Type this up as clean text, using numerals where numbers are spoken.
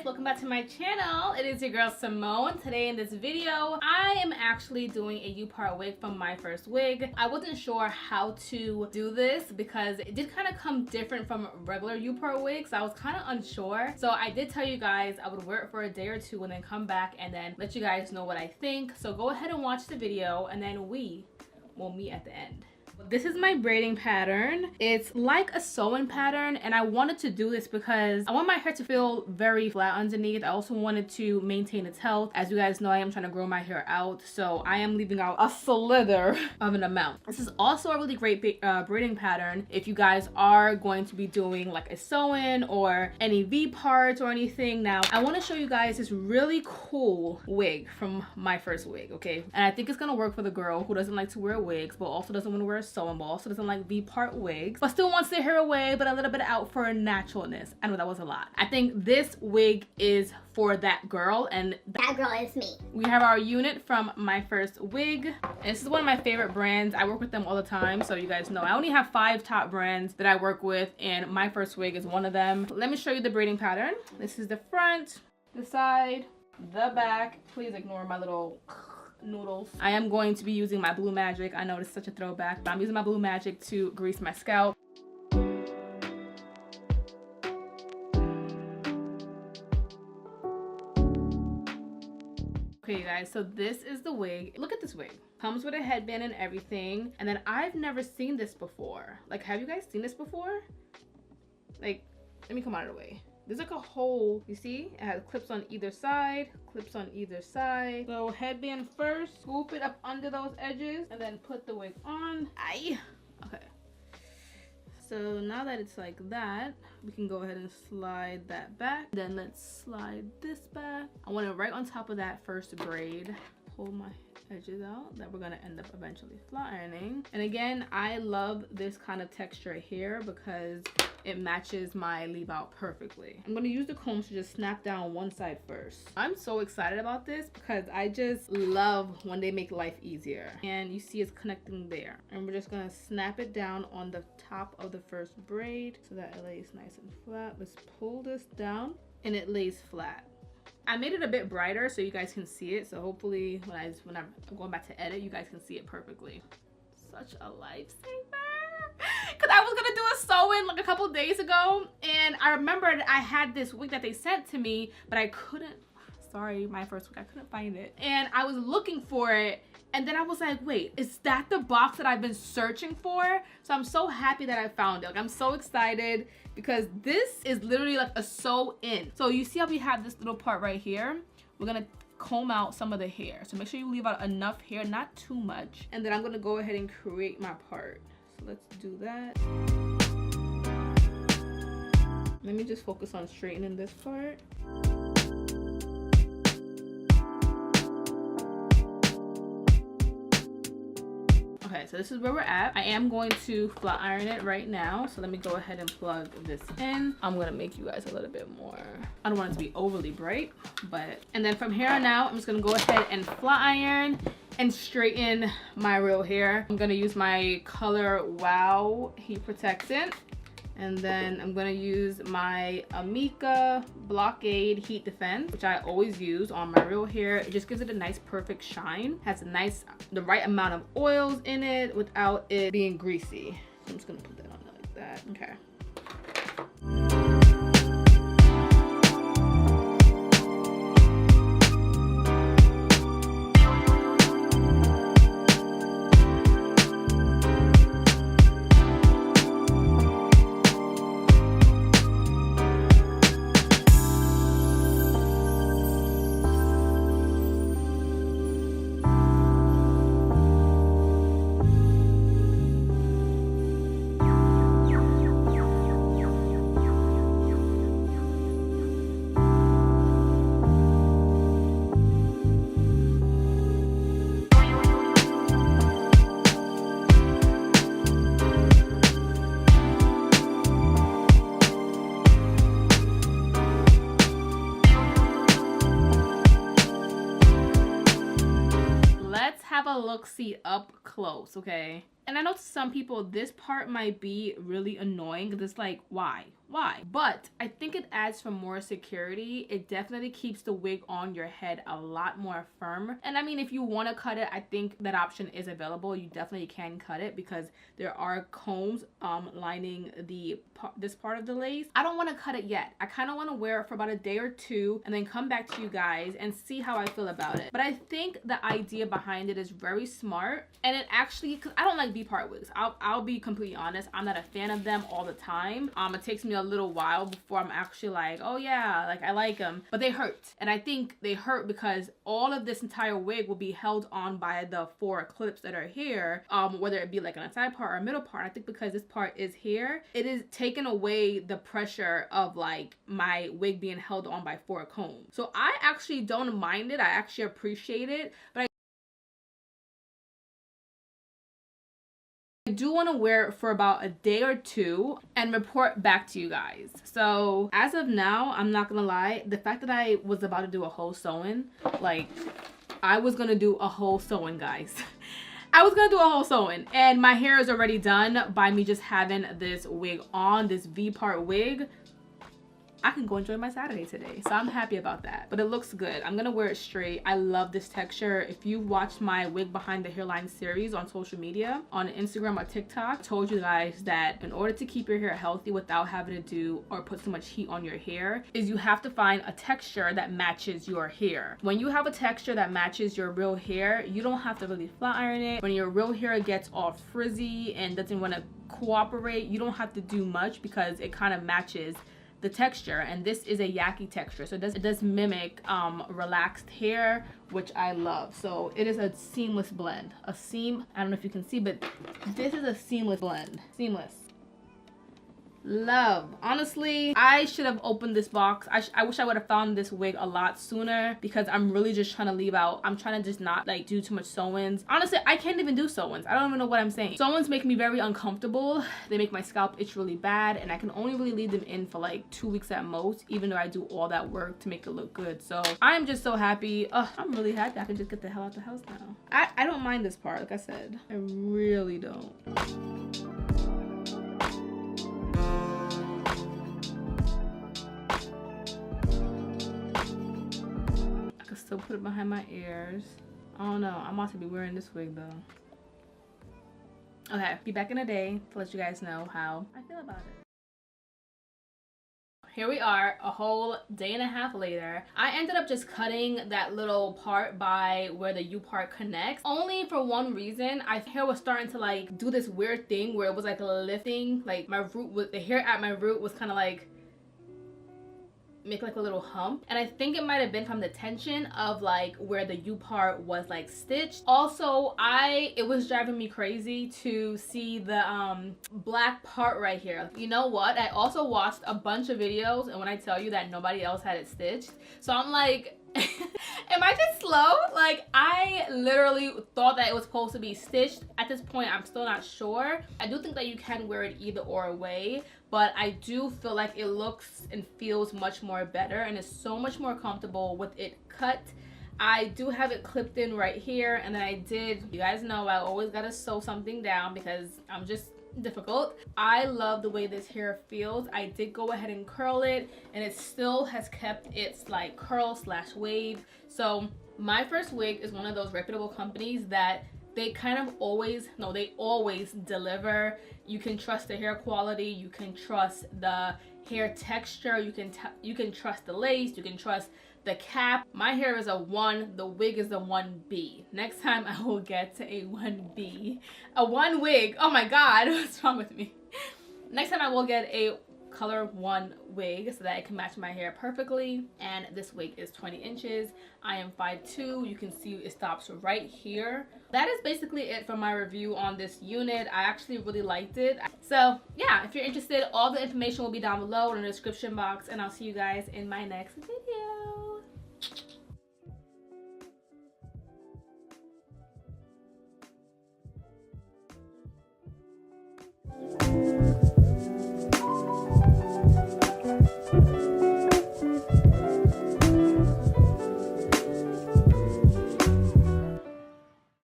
welcome back to my channel. It is your girl Simone. Today in this video I am actually doing a U-part wig from Myfirstwig. I wasn't sure how to do this because it did kind of come different from regular U-part wigs. So I was kind of unsure, so I did tell you guys I would wear it for a day or two and then come back and then let you guys know what I think. So go ahead and watch the video and then we will meet at the end. This is my braiding pattern. It's like a sewing pattern, and I wanted to do this because I want my hair to feel very flat underneath. I also wanted to maintain its health. As you guys know, I am trying to grow my hair out, so I am leaving out a slither of an amount. This is also a really great braiding pattern if you guys are going to be doing like a sew-in or any V parts or anything. Now, I want to show you guys this really cool wig from Myfirstwig, okay? And I think it's gonna work for the girl who doesn't like to wear wigs, but also doesn't want to wear sewing ball, so doesn't like V-part wigs, but still wants their hair away, but a little bit out for naturalness. I know that was a lot. I think this wig is for that girl, and that girl is me. We have our unit from Myfirstwig. This is one of my favorite brands. I work with them all the time, so you guys know I only have 5 top brands that I work with, and Myfirstwig is one of them. Let me show you the braiding pattern. This is the front, the side, the back. Please ignore my little noodles. I am going to be using my Blue Magic. I know it's such a throwback, but I'm using my Blue Magic to grease my scalp. Okay, you guys, so this is the wig. Look at this wig. Comes with a headband and everything. And then I've never seen this before. Like, have you guys seen this before? Like, let me come out of the way. There's like a hole, you see? It has clips on either side, clips on either side. So headband first, scoop it up under those edges, and then put the wig on. Aye. Okay. So now that it's like that, we can go ahead and slide that back. Then let's slide this back. I want it right on top of that first braid. Pull my edges out that we're gonna end up eventually flat ironing. And again, I love this kind of texture here because it matches my leave out perfectly. I'm gonna use the comb to just snap down one side first. I'm so excited about this because I just love when they make life easier. And you see it's connecting there. And we're just gonna snap it down on the top of the first braid so that it lays nice and flat. Let's pull this down and it lays flat. I made it a bit brighter so you guys can see it. So hopefully when I'm going back to edit, you guys can see it perfectly. Such a lifesaver. Because I was gonna do a sew-in like a couple days ago, and I remembered I had this wig that they sent to me, but I couldn't, sorry, Myfirstwig, I couldn't find it. And I was looking for it, and then I was like, wait, is that the box that I've been searching for? So I'm so happy that I found it. Like, I'm so excited because this is literally like a sew-in. So you see how we have this little part right here? We're gonna comb out some of the hair. So make sure you leave out enough hair, not too much. And then I'm gonna go ahead and create my part. So let's do that. Let me just focus on straightening this part. Okay, so this is where we're at. I am going to flat iron it right now. So let me go ahead and plug this in. I'm gonna make you guys a little bit more, I don't want it to be overly bright, but, and then from here on out, I'm just gonna go ahead and flat iron and straighten my real hair. I'm gonna use my Color Wow Heat Protectant. And then I'm gonna use my 𝐏𝐫𝐞 Blockade Heat Defense, which I always use on my real hair. It just gives it a nice perfect shine. Has a nice, the right amount of oils in it without it being greasy. So I'm just gonna put that on there like that. Okay. Have a look-see up close, okay? And I know to some people this part might be really annoying because it's like, why why. But I think it adds for more security. It definitely keeps the wig on your head a lot more firm. And I mean, if you want to cut it, I think that option is available. You definitely can cut it because there are combs lining this part of the lace. I don't want to cut it yet. I kind of want to wear it for about a day or two and then come back to you guys and see how I feel about it. But I think the idea behind it is very smart, and it actually, because I don't like V-part wigs. I'll be completely honest. I'm not a fan of them all the time. It takes me a little while before I'm actually like, oh yeah, like I like them, but they hurt. And I think they hurt because all of this entire wig will be held on by the 4 clips that are here, whether it be like on a side part or a middle part. I think because this part is here, it is taken away the pressure of like my wig being held on by 4 combs. So I actually don't mind it. I actually appreciate it, but I do want to wear it for about a day or two and report back to you guys. So as of now, I'm not gonna lie, the fact that I was about to do a whole sewing, like I was gonna do a whole sewing, guys. I was gonna do a whole sewing, and my hair is already done by me just having this wig on, this V-part wig. I can go enjoy my Saturday today, so I'm happy about that. But it looks good. I'm gonna wear it straight. I love this texture. If you watched my wig behind the hairline series on social media, on Instagram or TikTok, I told you guys that in order to keep your hair healthy without having to do or put so much heat on your hair, is you have to find a texture that matches your hair. When you have a texture that matches your real hair, you don't have to really flat iron it. When your real hair gets all frizzy and doesn't want to cooperate, you don't have to do much because it kind of matches the texture. And this is a Yaki texture, so it does mimic relaxed hair, which I love. So it is a seamless blend. I don't know if you can see, but this is a seamless blend. Seamless. Love. Honestly, I should have opened this box. I wish I would have found this wig a lot sooner because I'm really just trying to leave out. I'm trying to just not like do too much sew-ins. Honestly, I can't even do sew-ins. I don't even know what I'm saying. Sew-ins make me very uncomfortable. They make my scalp itch really bad, and I can only really leave them in for like 2 weeks at most, even though I do all that work to make it look good. So I'm just so happy. I'm really happy I can just get the hell out the house now. I don't mind this part, like I said. I really don't. Still put it behind my ears. I don't know. I'm about to be wearing this wig though. Okay, be back in a day to let you guys know how I feel about it. Here we are, a whole day and a half later. I ended up just cutting that little part by where the U part connects, only for one reason. My hair was starting to like do this weird thing where it was like lifting, like my root was, the hair at my root was kind of like make like a little hump, and I think it might have been from the tension of like where the U part was like stitched. Also, it was driving me crazy to see the black part right here. You know what, I also watched a bunch of videos, and when I tell you that nobody else had it stitched, so I'm like am I just slow? Like, I literally thought that it was supposed to be stitched. At this point, I'm still not sure. I do think that you can wear it either or way, but I do feel like it looks and feels much more better, and it's so much more comfortable with it cut. I do have it clipped in right here, and then you guys know I always gotta sew something down because I'm just difficult. I love the way this hair feels. I did go ahead and curl it, and it still has kept its like curl slash wave. So Myfirstwig is one of those reputable companies that they kind of always, no, they always deliver. You can trust the hair quality, you can trust the hair texture, you can trust the lace, you can trust the cap. My hair is a 1, the wig is a 1B. Next time I will get to a 1B. A 1 wig, oh my god, what's wrong with me? Next time I will get a color 1 wig so that it can match my hair perfectly. And this wig is 20 inches. I am 5'2". You can see it stops right here. That is basically it for my review on this unit. I actually really liked it. So yeah, if you're interested, all the information will be down below in the description box, and I'll see you guys in my next video.